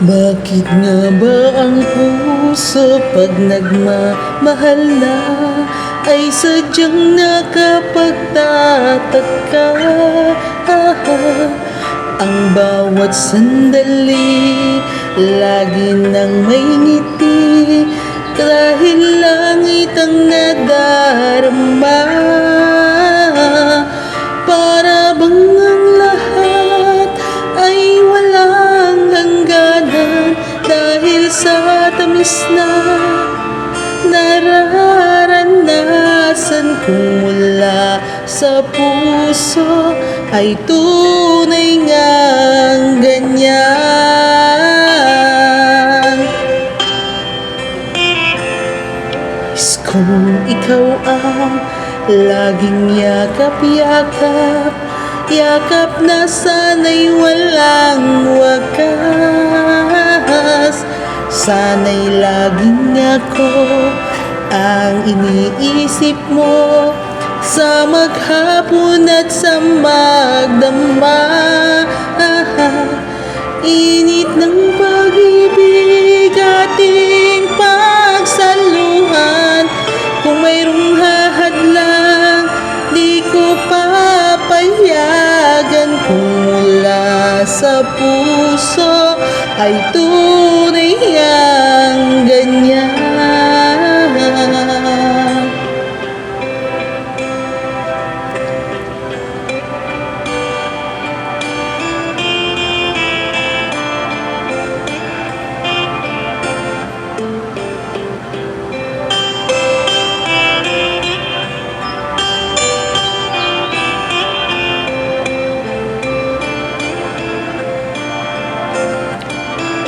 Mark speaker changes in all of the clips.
Speaker 1: Bakit nga ba ang puso pag nagmamahal na ay sadyang nakapagtataka? Ang bawat sandali lagi nang may ngiti dahil langit ang nadarama. Para bang ang lahat ay walang hangganan dahil sa tamis na nararanasan kong mula sa puso ay tunay ngang ganyan. Nais kong ikaw ang laging yakap-yakap, yakap na sana'y walang wakas. Sana'y laging ako ang iniisip mo sa maghapon at sa magdama. Init ng pag-ibig ating pagsaluhan, kung mayroong hahadlang di ko papayagan. Kung mula sa puso ay tunay ang ganyan.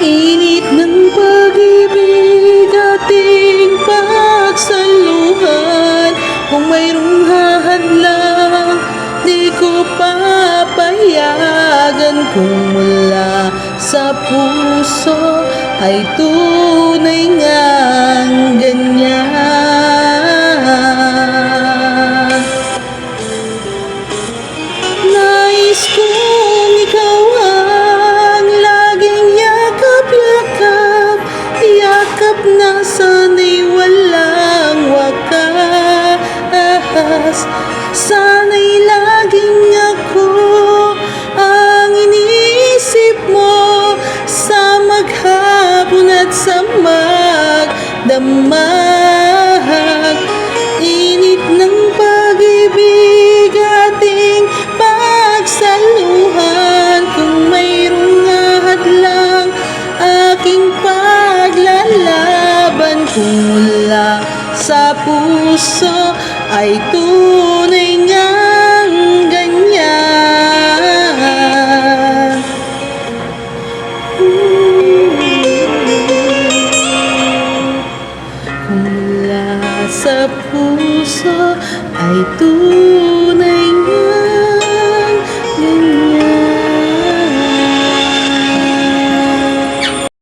Speaker 1: Init ng pag-ibig ating pagsaluhan, kung mayroong hahadlang di ko papayagan. Kung mula sa puso ay tunay ngang ganyan. Nais kong ikaw ang laging yakap-yakap, yakap na sana'y walang wakas. Sana'y laging ako ang iniisip mo sa maghapon at sa magdamag. Init ng pag-ibig ating pagsaluhan, kung mayroong hadlang aking paglalaban. Kung mula sa puso ay tunay ngang ganyan. Kung mula sa puso ay tunay